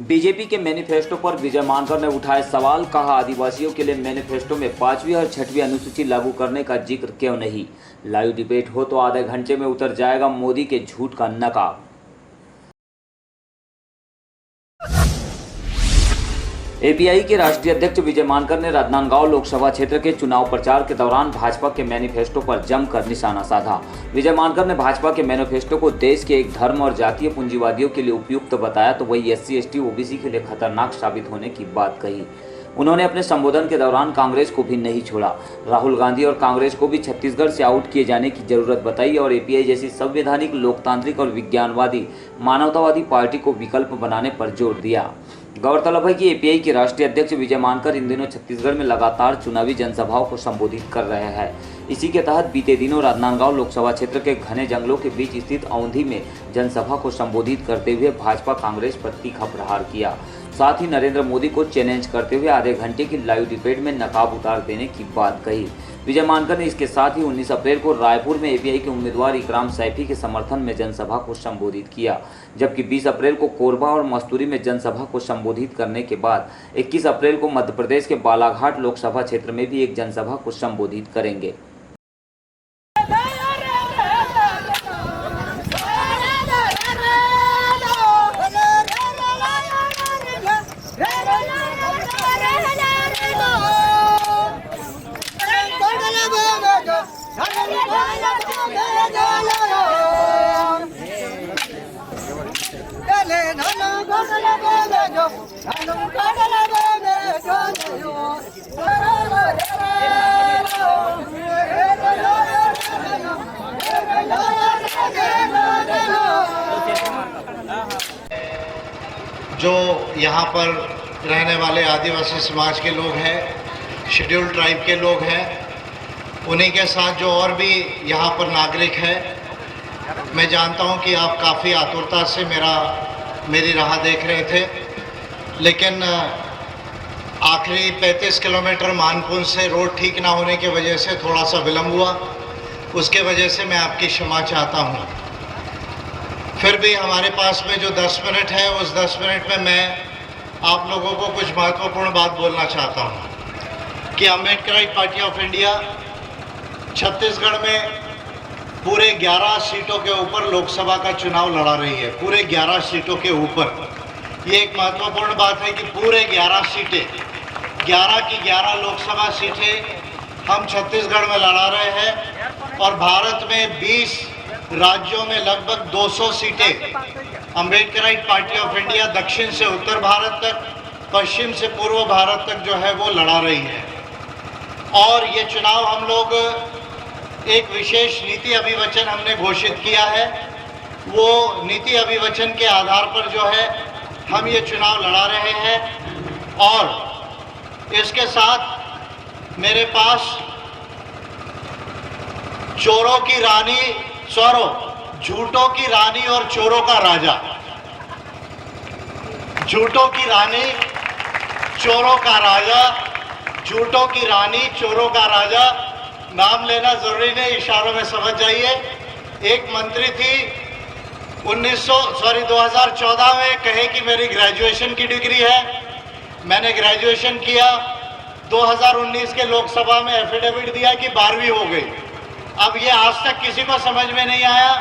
BJP के manifesto पर विजय मानकर ने उठाए सवाल, कहा आदिवासियों के लिए मैनिफेस्टो में 5वीं और 6वीं अनुसूची लागू करने का जिक्र क्यों नहीं। लाइव डिबेट हो तो आधे घंटे में उतर जाएगा मोदी के झूठ का नकाब। एपीआई के राष्ट्रीय अध्यक्ष विजय मानकर ने राजनांदगांव लोकसभा क्षेत्र के चुनाव प्रचार के दौरान भाजपा के मैनिफेस्टो पर जमकर निशाना साधा। विजय मानकर ने भाजपा के मैनिफेस्टो को देश के एक धर्म और जातीय पूंजीवादियों के लिए उपयुक्त बताया तो वही एससी एसटी ओबीसी के लिए खतरनाक साबित होने की बात कही। उन्होंने अपने संबोधन के दौरान कांग्रेस को भी नहीं छोड़ा। राहुल गांधी और कांग्रेस को भी छत्तीसगढ़ से आउट किए जाने की जरूरत बताई और एपीआई जैसी संवैधानिक, लोकतांत्रिक और विज्ञानवादी, मानवतावादी पार्टी को विकल्प बनाने पर जोर दिया। गौरतलब है कि एपीआई के राष्ट्रीय अध्यक्ष विजय मानकर इन दिनों छत्तीसगढ़ में लगातार चुनावी जनसभाओं को संबोधित कर रहे हैं। इसी के तहत बीते दिनों राजनांदगांव लोकसभा क्षेत्र के घने जंगलों के बीच स्थित औंधी में जनसभा को संबोधित करते हुए भाजपा कांग्रेस पर तीखा प्रहार किया। साथ ही नरेंद्र मोदी को चैलेंज करते हुए आधे घंटे की लाइव डिबेट में नकाब उतार देने की बात कही। विजय मानकर ने इसके साथ ही 19 अप्रैल को रायपुर में एपीआई के उम्मीदवार इकराम सैफी के समर्थन में जनसभा को संबोधित किया, जबकि 20 अप्रैल को कोरबा और मस्तूरी में जनसभा को संबोधित करने के बाद 21 अप्रैल को मध्य प्रदेश के बालाघाट लोकसभा क्षेत्र में भी एक जनसभा को संबोधित करेंगे। जो यहाँ पर रहने वाले आदिवासी समाज के लोग हैं, शेड्यूल्ड ट्राइब के लोग हैं, उन्हीं के साथ जो और भी यहाँ पर नागरिक हैं, मैं जानता हूँ कि आप काफ़ी आतुरता से मेरी राह देख रहे थे, लेकिन आखिरी 35 किलोमीटर मानपुर से रोड ठीक ना होने की वजह से थोड़ा सा विलम्ब हुआ। उसके वजह से मैं आपकी क्षमा चाहता हूँ। फिर भी हमारे पास में जो 10 मिनट है, उस 10 मिनट में मैं आप लोगों को कुछ महत्वपूर्ण बात बोलना चाहता हूँ कि Ambedkarite party of India Chhattisgarh में पूरे 11 सीटों के ऊपर लोकसभा का चुनाव लड़ा रही है। पूरे 11 सीटों के ऊपर, ये एक महत्वपूर्ण बात है कि पूरे 11 सीटें, 11 की 11 लोकसभा सीटें हम छत्तीसगढ़ में लड़ा रहे हैं और भारत में 20 राज्यों में लगभग 200 सीटें अम्बेडकराइट पार्टी ऑफ इंडिया दक्षिण से उत्तर भारत तक, पश्चिम से पूर्व भारत तक जो है वो लड़ा रही है। और ये चुनाव हम लोग एक विशेष नीति अभिवचन हमने घोषित किया है। वो नीति अभिवचन के आधार पर जो है हम ये चुनाव लड़ा रहे हैं। और इसके साथ मेरे पास चोरों की रानी, झूठों की रानी और चोरों का राजा, झूठों की रानी, चोरों का राजा, झूठों की रानी, चोरों का राजा, नाम लेना जरूरी नहीं, इशारों में समझ जाइए। एक मंत्री थी 2014 में, कहे कि मेरी ग्रेजुएशन की डिग्री है। मैंने ग्रेजुएशन किया, 2019 के लोकसभा में एफिडेविट दिया कि 12वीं हो गई। अब ये आज तक किसी को समझ में नहीं आया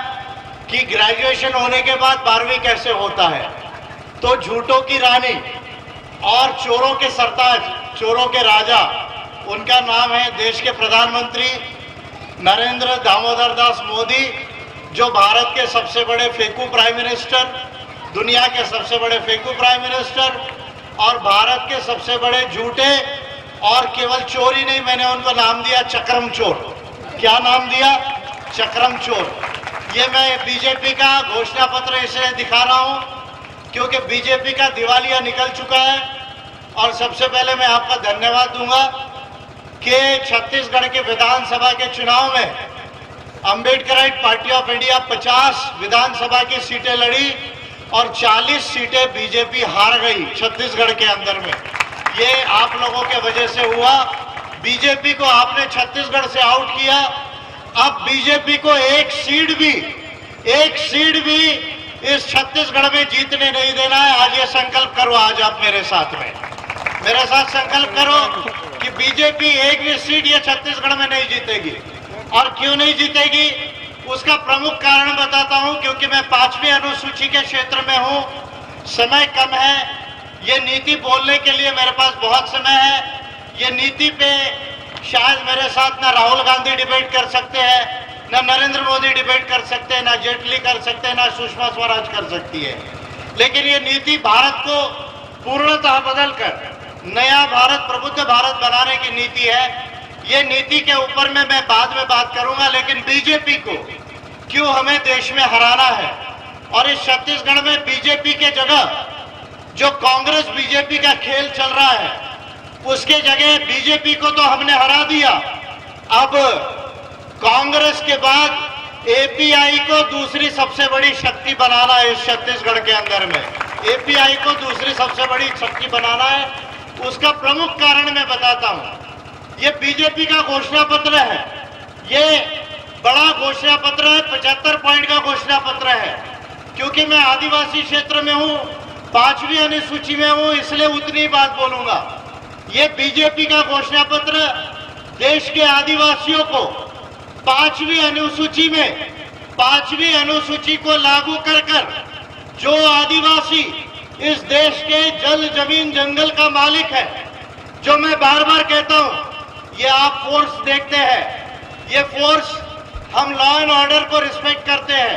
कि ग्रेजुएशन होने के बाद 12वीं कैसे होता है। तो झूठों की रानी और चोरों के सरताज, चोरों के राजा, उनका नाम है देश के प्रधानमंत्री नरेंद्र दामोदर दास मोदी, जो भारत के सबसे बड़े फेंकू प्राइम मिनिस्टर, दुनिया के सबसे बड़े फेंकू प्राइम मिनिस्टर और भारत के सबसे बड़े झूठे, और केवल चोर ही नहीं, मैंने उनको नाम दिया चक्रम चोर। क्या नाम दिया? चक्रम चोर। ये मैं बीजेपी का घोषणा पत्र इसलिए दिखा रहा हूं क्योंकि बीजेपी का दिवालिया निकल चुका है। और सबसे पहले मैं आपका धन्यवाद दूंगा कि छत्तीसगढ़ के विधानसभा के चुनाव में अम्बेडकराइट पार्टी ऑफ इंडिया 50 विधानसभा की सीटें लड़ी और 40 सीटें बीजेपी हार गई छत्तीसगढ़ के अंदर में। ये आप लोगों के वजह से हुआ। बीजेपी को आपने छत्तीसगढ़ से आउट किया। अब बीजेपी को एक सीट भी इस छत्तीसगढ़ में जीतने नहीं देना है। आज ये संकल्प करो, आज आप मेरे साथ में, मेरे साथ संकल्प करो कि बीजेपी एक भी सीट ये छत्तीसगढ़ में नहीं जीतेगी। और क्यों नहीं जीतेगी उसका प्रमुख कारण बताता हूं, क्योंकि मैं 5वीं अनुसूची के क्षेत्र में हूं, समय कम है। ये नीति बोलने के लिए मेरे पास बहुत समय है। ये नीति पे शायद मेरे साथ ना राहुल गांधी डिबेट कर सकते हैं, ना नरेंद्र मोदी डिबेट कर सकते हैं, ना जेटली कर सकते हैं, ना सुषमा स्वराज कर सकती है। लेकिन ये नीति भारत को पूर्णतः बदलकर नया भारत, प्रबुद्ध भारत बनाने की नीति है। ये नीति के ऊपर में मैं बाद में बात करूंगा, लेकिन बीजेपी को क्यों हमें देश में हराना है और इस छत्तीसगढ़ में बीजेपी के जगह जो कांग्रेस बीजेपी का खेल चल रहा है, उसके जगह बीजेपी को तो हमने हरा दिया। अब कांग्रेस के बाद एपीआई को दूसरी सबसे बड़ी शक्ति बनाना है इस छत्तीसगढ़ के अंदर में। एपीआई को दूसरी सबसे बड़ी शक्ति बनाना है। उसका प्रमुख कारण मैं बताता हूं। ये बीजेपी का घोषणा पत्र है, ये बड़ा घोषणा पत्र है, 75 पॉइंट का घोषणा पत्र है। क्योंकि मैं आदिवासी क्षेत्र में हूं, 5वीं अनुसूची में हूं, इसलिए उतनी बात बोलूंगा। ये बीजेपी का घोषणा पत्र देश के आदिवासियों को 5वीं अनुसूची में 5वीं अनुसूची को लागू कर जो आदिवासी इस देश के जल, जमीन, जंगल का मालिक है, जो मैं बार बार कहता हूं, ये आप फोर्स देखते हैं, ये फोर्स, हम लॉ एंड ऑर्डर को रिस्पेक्ट करते हैं,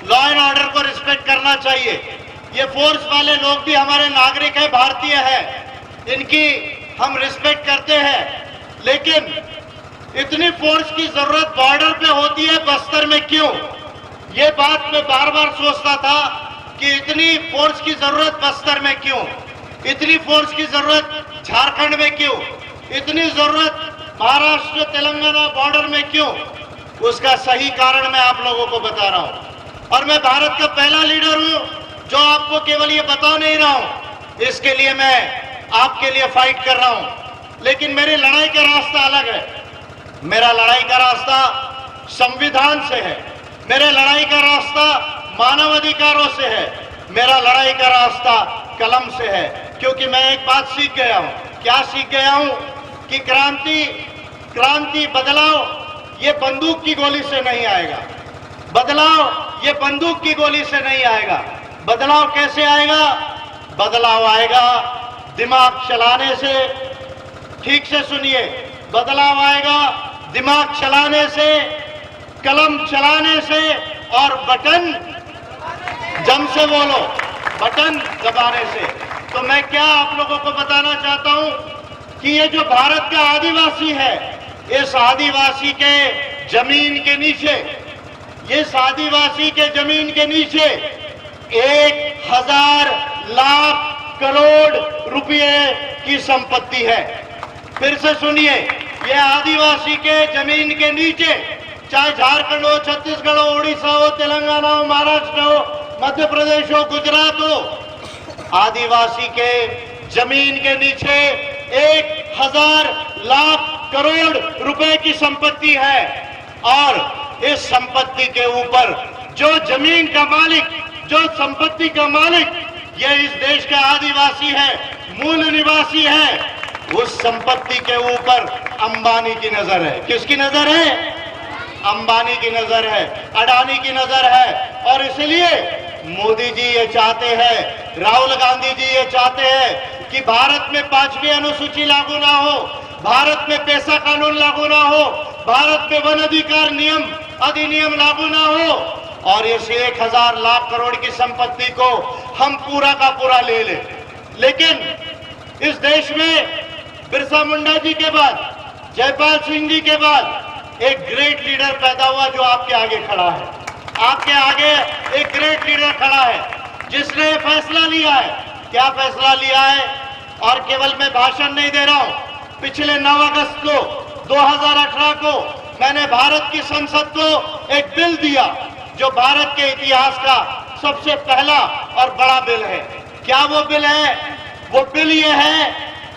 लॉ एंड ऑर्डर को रिस्पेक्ट करना चाहिए। ये फोर्स वाले लोग भी हमारे नागरिक है, भारतीय है, इनकी हम रिस्पेक्ट करते हैं। लेकिन इतनी फोर्स की जरूरत बॉर्डर पे होती है, बस्तर में क्यों? ये बात मैं बार बार सोचता था कि इतनी फोर्स की जरूरत बस्तर में क्यों, इतनी फोर्स की जरूरत झारखंड में क्यों, इतनी जरूरत महाराष्ट्र तेलंगाना बॉर्डर में क्यों? उसका सही कारण मैं आप लोगों को बता रहा हूं। और मैं भारत का पहला लीडर हूं जो आपको केवल ये बता नहीं रहा हूं, इसके लिए मैं आपके लिए फाइट कर रहा हूं। लेकिन मेरी लड़ाई का रास्ता अलग है। मेरा लड़ाई का रास्ता संविधान से है, मेरे लड़ाई का रास्ता मानव अधिकारों से है, मेरा लड़ाई का रास्ता कलम से है। क्योंकि मैं एक बात सीख गया हूं। क्या सीख गया हूं? कि क्रांति, बदलाव ये बंदूक की गोली से नहीं आएगा। बदलाव ये बंदूक की गोली से नहीं आएगा। बदलाव कैसे आएगा? बदलाव आएगा दिमाग चलाने से। ठीक से सुनिए, बदलाव आएगा दिमाग चलाने से, कलम चलाने से और बटन, जम से बोलो, बटन दबाने से। तो मैं क्या आप लोगों को बताना चाहता हूं कि ये जो भारत का आदिवासी है, इस आदिवासी के जमीन के नीचे, इस आदिवासी के जमीन के नीचे 1000 लाख करोड़ रुपए की संपत्ति है। फिर से सुनिए, ये आदिवासी के जमीन के नीचे, चाहे झारखंड हो, छत्तीसगढ़ हो, उड़ीसा हो, तेलंगाना हो, महाराष्ट्र हो, मध्य प्रदेश हो, गुजरात हो, आदिवासी के जमीन के नीचे 1000 लाख करोड़ रुपए की संपत्ति है। और इस संपत्ति के ऊपर जो जमीन का मालिक, जो संपत्ति का मालिक, ये इस देश का आदिवासी है, मूल निवासी है। उस संपत्ति के ऊपर अंबानी की नजर है। किसकी नजर है? अंबानी की नजर है, अडानी की नजर है। और इसलिए मोदी जी ये चाहते हैं, राहुल गांधी जी ये चाहते हैं कि भारत में 5वीं अनुसूची लागू ना हो, भारत में पैसा कानून लागू ना हो, भारत में वन अधिकार अधिनियम लागू ना हो, और इस 1000 लाख करोड़ की संपत्ति को हम पूरा का पूरा ले लें। लेकिन इस देश में बिरसा मुंडा जी के बाद, जयपाल सिंह जी के बाद एक ग्रेट लीडर पैदा हुआ जो आपके आगे खड़ा है। आपके आगे एक ग्रेट लीडर खड़ा है जिसने फैसला लिया है। क्या फैसला लिया है? और केवल मैं भाषण नहीं दे रहा हूं। पिछले 9 अगस्त को 2018 को मैंने भारत की संसद को एक बिल दिया जो भारत के इतिहास का सबसे पहला और बड़ा बिल है। क्या वो बिल है? वो बिल ये है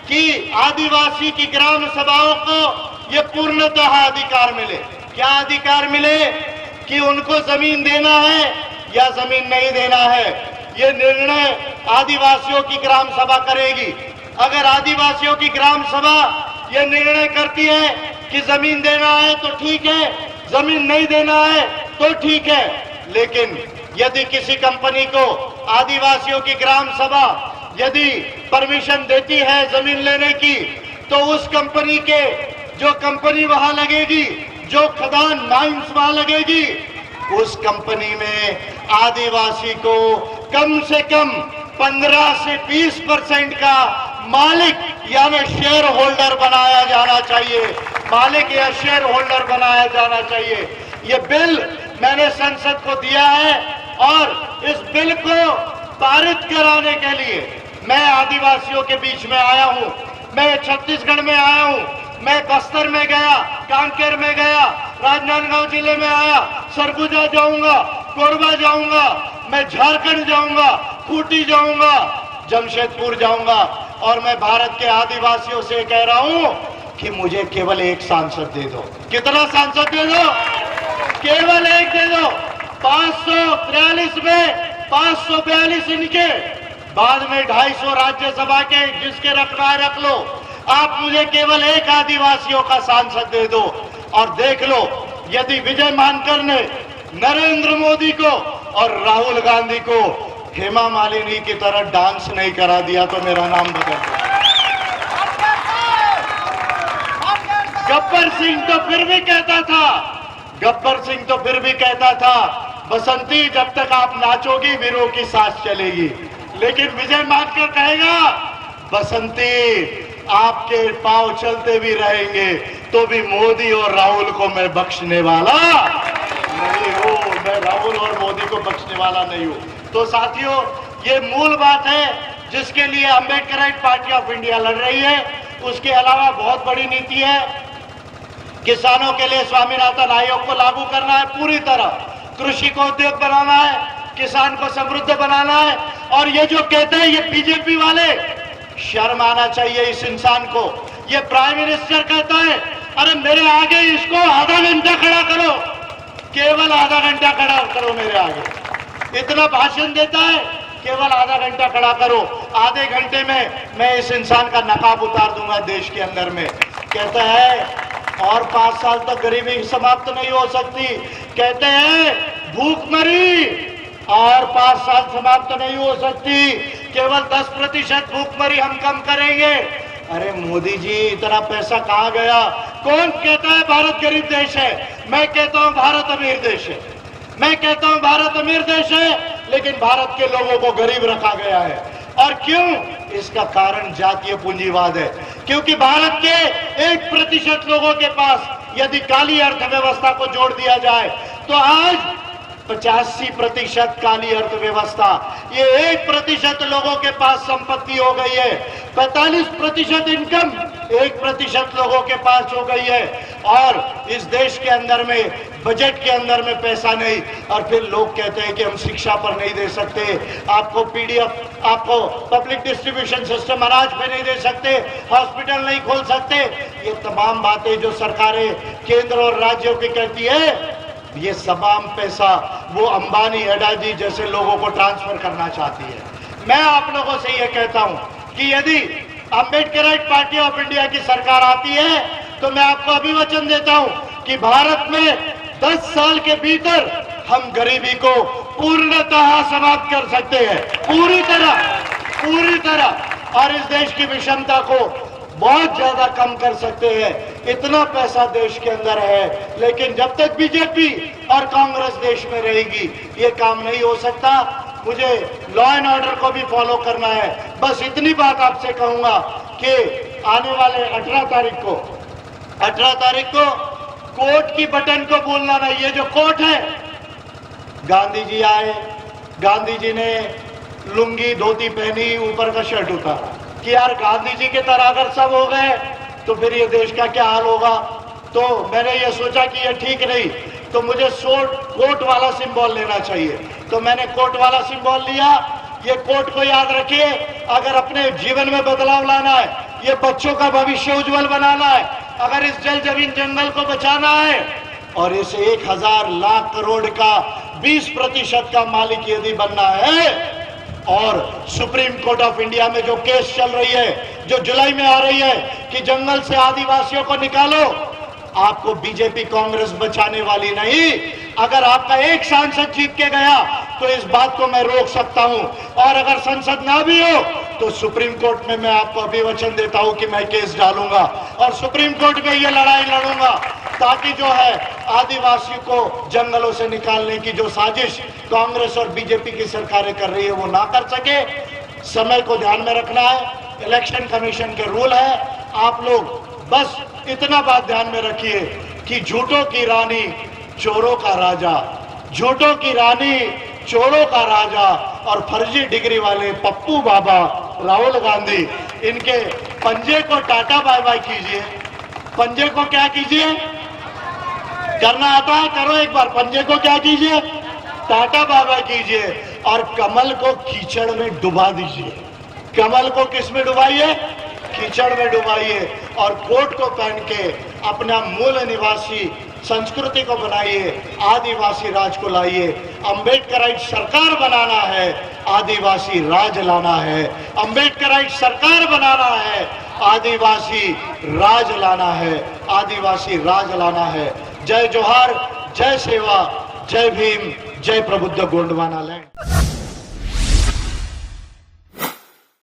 कि आदिवासी की ग्राम सभाओं को ये पूर्णतः अधिकार मिले। क्या अधिकार मिले? कि उनको जमीन देना है या जमीन नहीं देना है, ये निर्णय आदिवासियों की ग्राम सभा करेगी। अगर आदिवासियों की ग्राम सभा ये निर्णय करती है कि जमीन देना है तो ठीक है, जमीन नहीं देना है तो ठीक है, लेकिन यदि किसी कंपनी को आदिवासियों की ग्राम सभा यदि परमिशन देती है जमीन लेने की, तो उस कंपनी के जो कंपनी वहां लगेगी, जो खदान माइंस वहां लगेगी, उस कंपनी में आदिवासी को कम से कम 15 से 20% का मालिक यानी शेयर होल्डर बनाया जाना चाहिए। मालिक या शेयर होल्डर बनाया जाना चाहिए। ये बिल मैंने संसद को दिया है और इस बिल को पारित कराने के लिए मैं आदिवासियों के बीच में आया हूं। मैं छत्तीसगढ़ में आया हूं, मैं बस्तर में गया, कांकेर में गया, राजनांदगांव जिले में आया, सरगुजा जाऊंगा, कोरबा जाऊंगा, मैं झारखंड जाऊंगा, खूंटी जाऊंगा, जमशेदपुर जाऊंगा और मैं भारत के आदिवासियों से कह रहा हूं कि मुझे केवल एक सांसद दे दो। कितना सांसद दे दो? केवल एक दे दो। 543 में 542 इनके, बाद में 250 राज्यसभा के, जिसके रखना है रख लो। आप मुझे केवल एक आदिवासियों का सांसद दे दो और देख लो, यदि विजय मानकर ने नरेंद्र मोदी को और राहुल गांधी को हेमा मालिनी की तरह डांस नहीं करा दिया तो मेरा नाम बदल दो। गब्बर सिंह तो फिर भी कहता था, गब्बर सिंह तो फिर भी कहता था, बसंती जब तक आप नाचोगी वीरों की सांस चलेगी। लेकिन विजय मानकर कहेगा, बसंती आपके पांव चलते भी रहेंगे तो भी मोदी और राहुल को मैं बख्शने वाला नहीं हूं। मैं राहुल और मोदी को बख्शने वाला नहीं हूं। तो साथियों, ये मूल बात है जिसके लिए अम्बेडकराइट पार्टी ऑफ इंडिया लड़ रही है। उसके अलावा बहुत बड़ी नीति है, किसानों के लिए स्वामीनाथन आयोग को लागू करना है पूरी तरह, कृषि को उद्योग बनाना है, किसान को समृद्ध बनाना है। और ये जो कहते हैं ये बीजेपी वाले, शर्म आना चाहिए इस इंसान को। ये प्राइम मिनिस्टर कहता है, अरे मेरे आगे इसको आधा घंटा खड़ा करो, केवल आधा घंटा खड़ा करो मेरे आगे। इतना भाषण देता है, केवल आधा घंटा खड़ा करो। आधे घंटे में मैं इस इंसान का नकाब उतार दूंगा देश के अंदर में। कहता है और 5 साल तक गरीबी समाप्त नहीं हो सकती। कहते हैं भूखमरी और 5 साल समाप्त नहीं हो सकती, केवल 10% भूखमरी हम कम करेंगे। अरे मोदी जी, इतना पैसा कहां गया? कौन कहता है भारत गरीब देश है? मैं कहता हूं भारत अमीर देश है। मैं कहता हूं भारत अमीर देश है, लेकिन भारत के लोगों को गरीब रखा गया है। और क्यों? इसका कारण जातीय पूंजीवाद है। क्योंकि भारत के 1% लोगों के पास यदि काली अर्थव्यवस्था को जोड़ दिया जाए तो आज 85% काली अर्थव्यवस्था, ये 1% लोगों के पास संपत्ति हो गई है। 45% इनकम 1% लोगों के पास हो गई है। और इस देश के अंदर में, बजट के अंदर में पैसा नहीं। और फिर लोग कहते हैं कि हम शिक्षा पर नहीं दे सकते, आपको पीडीएफ, आपको पब्लिक डिस्ट्रीब्यूशन सिस्टम अनाज पे नहीं दे सकते, हॉस्पिटल नहीं खोल सकते। ये तमाम बातें जो सरकारें केंद्र और राज्यों की करती है, ये तमाम पैसा वो अंबानी, अडानी जैसे लोगों को ट्रांसफर करना चाहती है। मैं आप लोगों से ये कहता हूं कि यदि अम्बेडकराइट पार्टी ऑफ इंडिया की सरकार आती है तो मैं आपको अभिवचन देता हूं कि भारत में 10 साल के भीतर हम गरीबी को पूर्णतः समाप्त कर सकते हैं, पूरी तरह, और इस देश की विषमता को बहुत ज्यादा कम कर सकते हैं। इतना पैसा देश के अंदर है, लेकिन जब तक बीजेपी और कांग्रेस देश में रहेगी ये काम नहीं हो सकता। मुझे लॉ एंड ऑर्डर को भी फॉलो करना है। बस इतनी बात आपसे कहूंगा कि आने वाले 18 तारीख को कोर्ट की बटन को भूलना नहीं। ये जो कोर्ट है, गांधी जी आए, गांधी जी ने लुंगी धोती पहनी, ऊपर का शर्ट उतारा कि यार गांधी जी की तरह अगर सब हो गए तो फिर ये देश का क्या हाल होगा। तो मैंने ये सोचा कि ये ठीक नहीं, तो मुझे कोट वाला सिंबल लेना चाहिए। तो मैंने कोट वाला सिंबल लिया। ये कोट को याद रखिए, अगर अपने जीवन में बदलाव लाना है, ये बच्चों का भविष्य उज्जवल बनाना है, अगर इस जल जमीन जंगल को बचाना है और इस 1000 लाख करोड़ का 20% का मालिक यदि बनना है और सुप्रीम कोर्ट ऑफ इंडिया में जो केस चल रही है, जो जुलाई में आ रही है कि जंगल से आदिवासियों को निकालो, आपको बीजेपी कांग्रेस बचाने वाली नहीं। अगर आपका एक सांसद जीत के गया तो इस बात को मैं रोक सकता हूं, और अगर संसद ना भी हो तो सुप्रीम कोर्ट में मैं आपको अभिवचन देता हूं कि मैं केस डालूंगा और सुप्रीम कोर्ट में यह लड़ाई लड़ूंगा, ताकि जो है आदिवासी को जंगलों से निकालने की जो साजिश कांग्रेस और बीजेपी की सरकारें कर रही है वो ना कर सके। समय को ध्यान में रखना है, इलेक्शन कमीशन के रूल है। आप लोग बस इतना बात ध्यान में रखिए कि झूठों की रानी चोरों का राजा, झूठों की रानी चोरों का राजा और फर्जी डिग्री वाले पप्पू बाबा राहुल गांधी, इनके पंजे को टाटा बाय बाय कीजिए। पंजे को क्या कीजिए? करना आता है? करो एक बार। पंजे को क्या कीजिए? टाटा बाय बाय कीजिए और कमल को कीचड़ में डुबा दीजिए। कमल को किस में डुबाइए? कीचड़ में डुबाइए और कोट को पहन के अपना मूल निवासी संस्कृति को बनाइए, आदिवासी राज को लाइए। अंबेडकराइट सरकार बनाना है, आदिवासी राज लाना है। अंबेडकराइट सरकार बनाना है, आदिवासी राज लाना है, आदिवासी राज लाना है। जय जोहार, जय सेवा, जय भीम, जय प्रबुद्ध गोंडवाना लैंड।